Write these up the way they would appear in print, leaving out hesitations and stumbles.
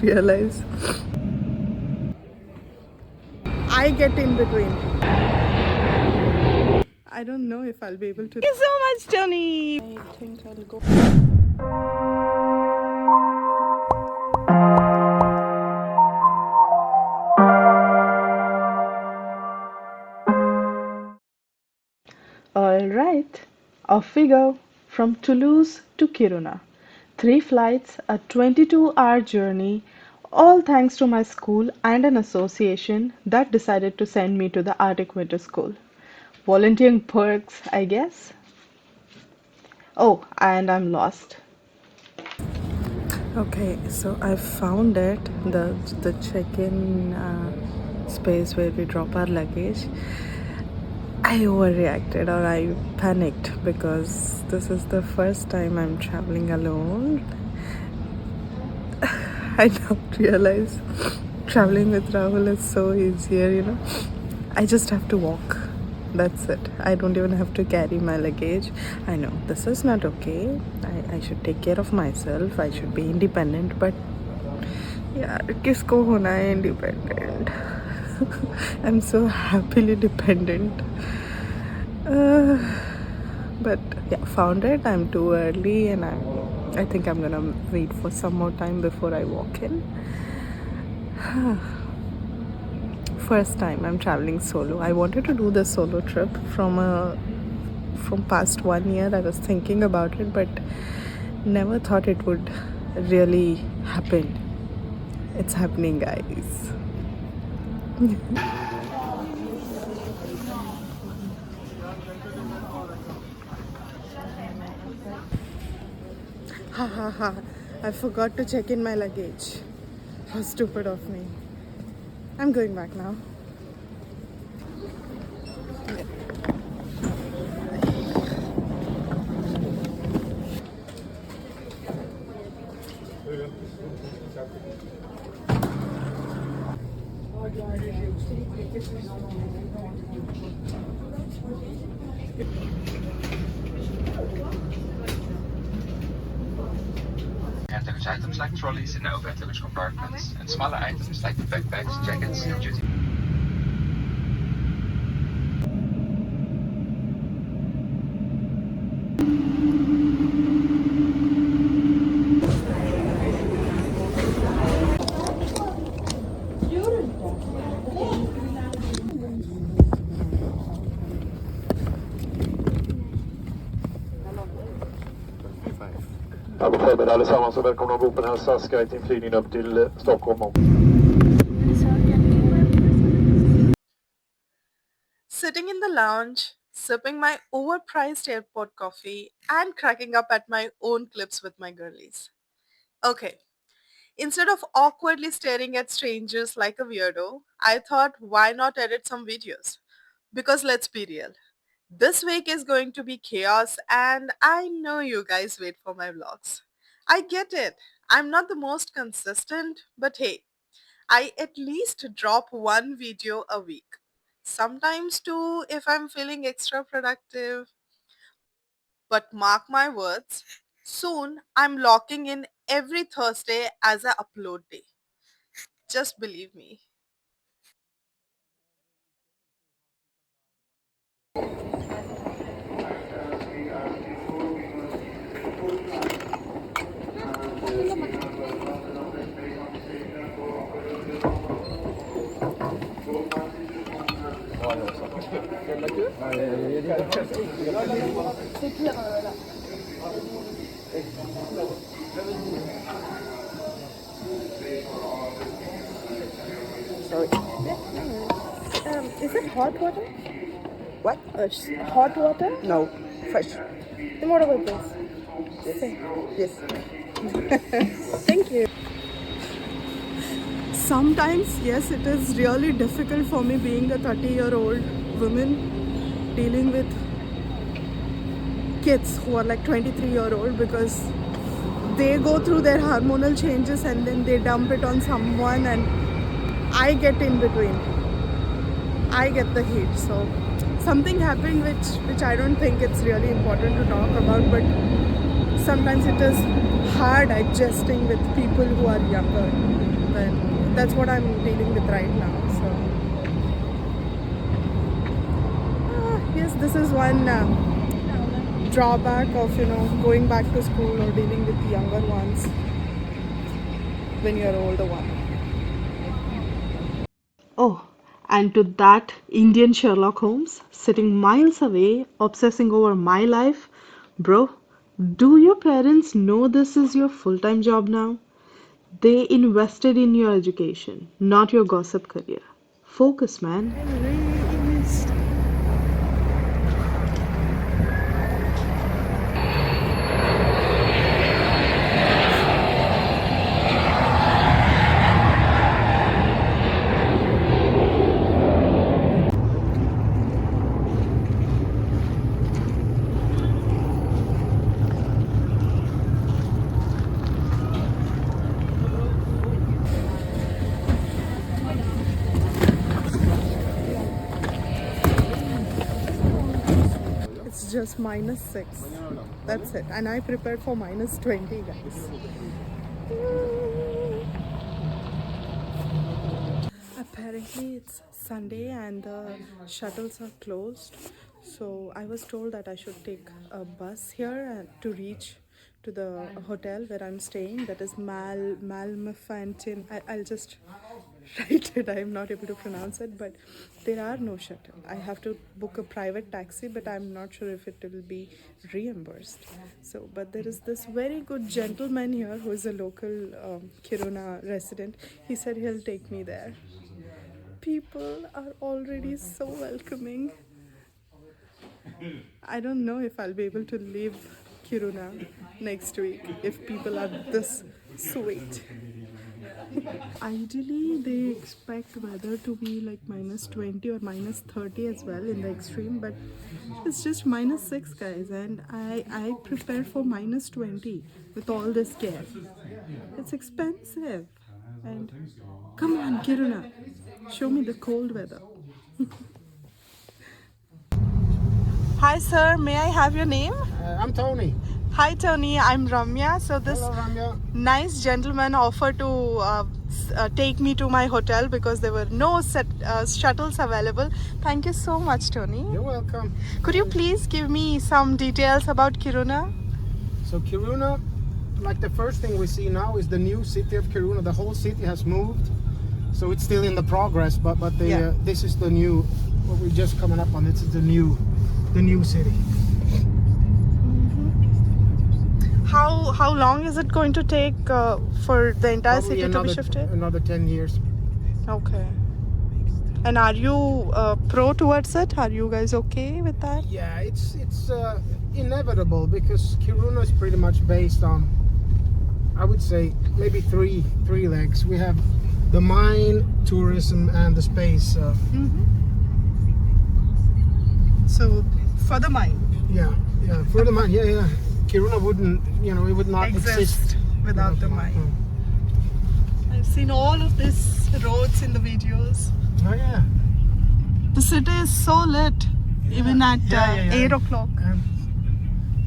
don't realize I get in between. I don't know if I'll be able to. Thank you so much, Tony. I think I'll go. Alright, off we go from Toulouse to Kiruna. 3 flights, a 22-hour journey, all thanks to my school and an association that decided to send me to the Arctic Winter School. Volunteering perks, I guess. Oh, and I'm lost. Okay, so I found it, the check-in space where we drop our luggage. I overreacted or I panicked because this is the first time I'm traveling alone. I don't realize traveling with Rahul is so easier. I just have to walk. That's it. I don't even have to carry my luggage. I know this is not okay. I should take care of myself. I should be independent. But yeah, kisko hona hai independent? I'm so happily dependent. But yeah, found it. I'm too early and I think I'm gonna wait for some more time before I walk in. First time I'm traveling solo. I wanted to do the solo trip from past 1 year. I was thinking about it, but never thought it would really happen. It's happening, guys. Ha ha ha. I forgot to check in my luggage. How stupid of me. I'm going back now. Luggage items like trolleys in the overhead luggage compartments, and smaller items like the backpacks, jackets, and duty. Ja, god förmiddag allesammans och välkomna ombord på den här SAS-guide-inflygningen upp till Stockholm. Sitting in the lounge, sipping my overpriced airport coffee, and cracking up at my own clips with my girlies. Okay, instead of awkwardly staring at strangers like a weirdo, I thought why not edit some videos? Because let's be real, this week is going to be chaos and I know you guys wait for my vlogs. I get it. I'm not the most consistent, but hey, I at least drop one video a week. Sometimes two if I'm feeling extra productive. But mark my words, soon I'm locking in every Thursday as a upload day. Just believe me. Sorry. Is it hot water? What? Hot water? No, fresh. Then what about this? Yes. Thank you. Sometimes, yes, it is really difficult for me being a 30-year-old woman dealing with kids who are like 23-year-old because they go through their hormonal changes and then they dump it on someone and I get in between. I get the heat. So something happened which I don't think it's really important to talk about, but sometimes it is hard adjusting with people who are younger. and that's what I'm dealing with right now. So yes, this is one drawback of going back to school or dealing with the younger ones when you're older one. Oh, and to that Indian Sherlock Holmes sitting miles away, obsessing over my life, bro, do your parents know this is your full-time job now? They invested in your education, not your gossip career. Focus, man. It's just -6. That's it. And I prepared for -20, guys. Apparently it's Sunday and the shuttles are closed. So I was told that I should take a bus here to reach to the hotel where I'm staying. That is Malmafantin. I'll just write it. I'm not able to pronounce it, but there are no shuttle. I have to book a private taxi, but I'm not sure if it will be reimbursed. So, but there is this very good gentleman here who is a local Kiruna resident. He said he'll take me there. People are already so welcoming. I don't know if I'll be able to leave Kiruna next week if people are this sweet. Ideally, they expect weather to be like -20 or -30 as well in the extreme, but it's just -6, guys, and I prepared for -20 with all this care. It's expensive. And come on, Kiruna, show me the cold weather. Hi sir, may I have your name? I'm Tony. Hi Tony, I'm Ramya. So this Hello, Ramya. nice gentleman offered to take me to my hotel because there were no shuttles available. Thank you so much, Tony. You're welcome. Could you please give me some details about Kiruna? So Kiruna, like the first thing we see now is the new city of Kiruna. The whole city has moved, so it's still in the progress. But this is the new. What we're just coming up on. This is the new city. How long is it going to take for the entire Probably city to be shifted? Another 10 years. Okay. And are you pro towards it? Are you guys okay with that? Yeah, it's inevitable because Kiruna is pretty much based on, I would say, maybe three legs. We have the mine, tourism, and the space. So for the mine. Yeah, for the mine, yeah. Kiruna wouldn't, it would not exist without the mine. I've seen all of these roads in the videos. Oh yeah. The city is so lit, even at 8 o'clock.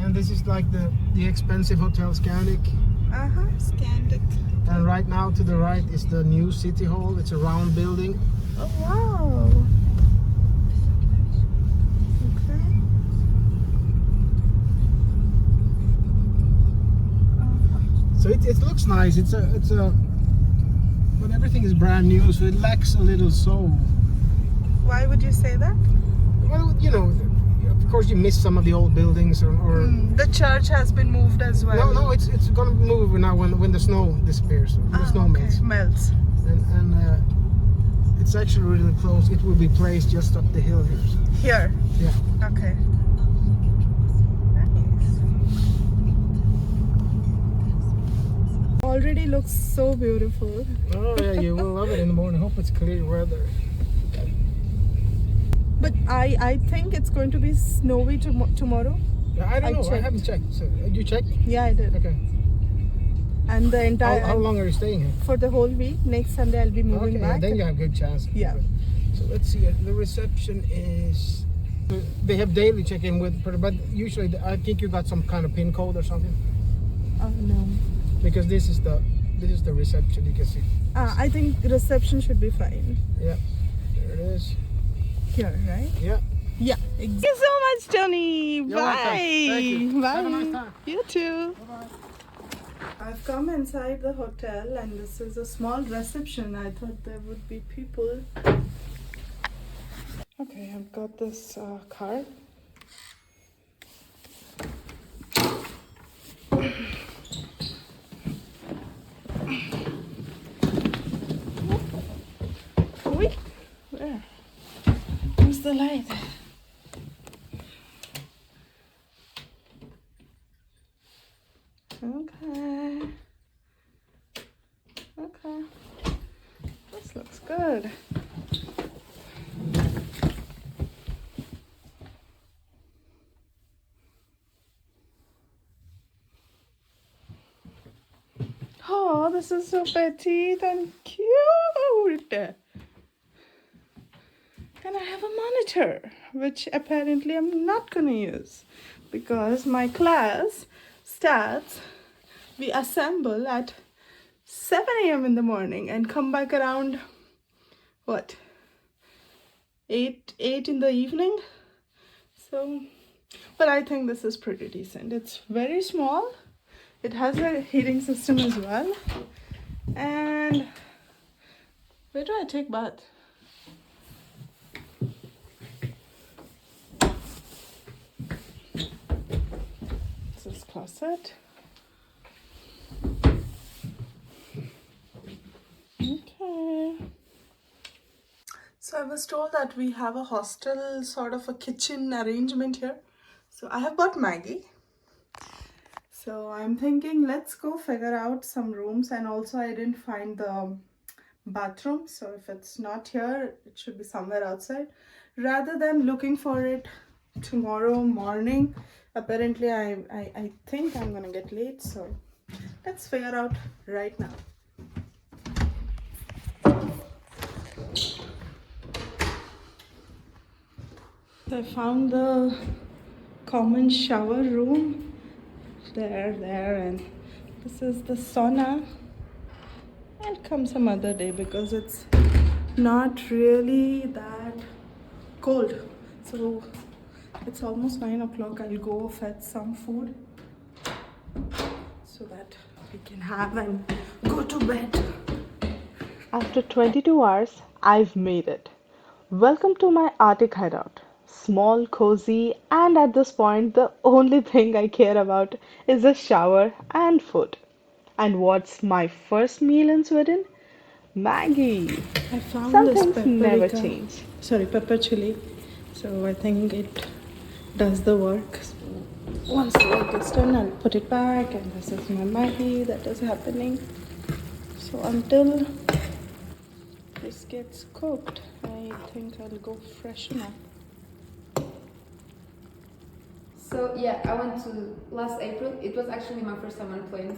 And this is like the expensive hotel Scandic. Scandic. And right now to the right is the new city hall. It's a round building. Oh wow. So it looks nice. It's a but everything is brand new, so it lacks a little soul. Why would you say that? Well, of course you miss some of the old buildings or the church has been moved as well. No, it's gonna move now when the snow disappears. The snow melts. And it's actually really close. It will be placed just up the hill here. Here? Yeah. Okay. Already looks so beautiful. Oh yeah, you will love it in the morning. Hope it's clear weather. But I think it's going to be snowy tomorrow. Yeah, I don't know. checked. I haven't checked. So, you checked? Yeah, I did. Okay. And the entire How long are you staying here? for the whole week. Next Sunday I'll be moving Okay, back. then you have good chance. Yeah. So let's see. The reception is. They have daily check-in but usually I think you got some kind of pin code or something. Oh no. Because this is the This is the reception. You can see. I think reception should be fine. Yeah, there it is. Here, right? Yeah. Yeah. Thank you so much, Tony. You're Bye. welcome. Thank you. Bye. Have a nice time. You too. Bye-bye. I've come inside the hotel and this is a small reception. I thought there would be people. Okay, I've got this card. Wait, where? Where's the light? Okay. Okay. This looks good. Oh, this is so petite and cute. And I have a monitor, which apparently I'm not gonna use because my class starts, we assemble at 7 a.m. in the morning and come back around, what, 8 in the evening? So, but I think this is pretty decent. It's very small. It has a heating system as well. And where do I take bath? This is closet. Okay. So I was told that we have a hostel sort of a kitchen arrangement here. So I have bought Maggi. So I'm thinking let's go figure out some rooms, and also I didn't find the bathroom. So if it's not here, it should be somewhere outside. Rather than looking for it tomorrow morning, apparently I think I'm gonna get late. So let's figure out right now. I found the common shower room there, and this is the sauna. I'll come some other day because it's not really that cold. So it's almost 9 o'clock. I'll go fetch some food so that we can have and go to bed. After 22 hours, I've made it. Welcome to my Arctic hideout. Small, cozy, and at this point, the only thing I care about is a shower and food. And what's my first meal in Sweden? Maggi. I found Some this things never paprika. change. Sorry, pepper chili. So I think it does the work. So once the work is done, I'll put it back, and this is my Maggi that is happening. So until this gets cooked, I think I'll go freshen up. So yeah, I went to last April. It was actually my first time on a plane,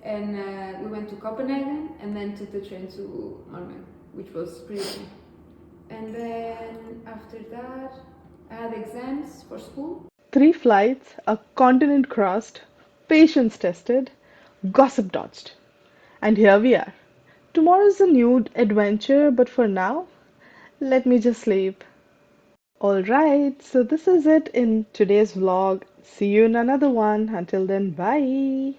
and we went to Copenhagen and then took the train to Malmö, which was pretty fun. And then after that, I had exams for school. 3 flights, a continent crossed, patience tested, gossip dodged. And here we are. Tomorrow's a new adventure, but for now, let me just sleep. Alright, so this is it in today's vlog. See you in another one. Until then, bye.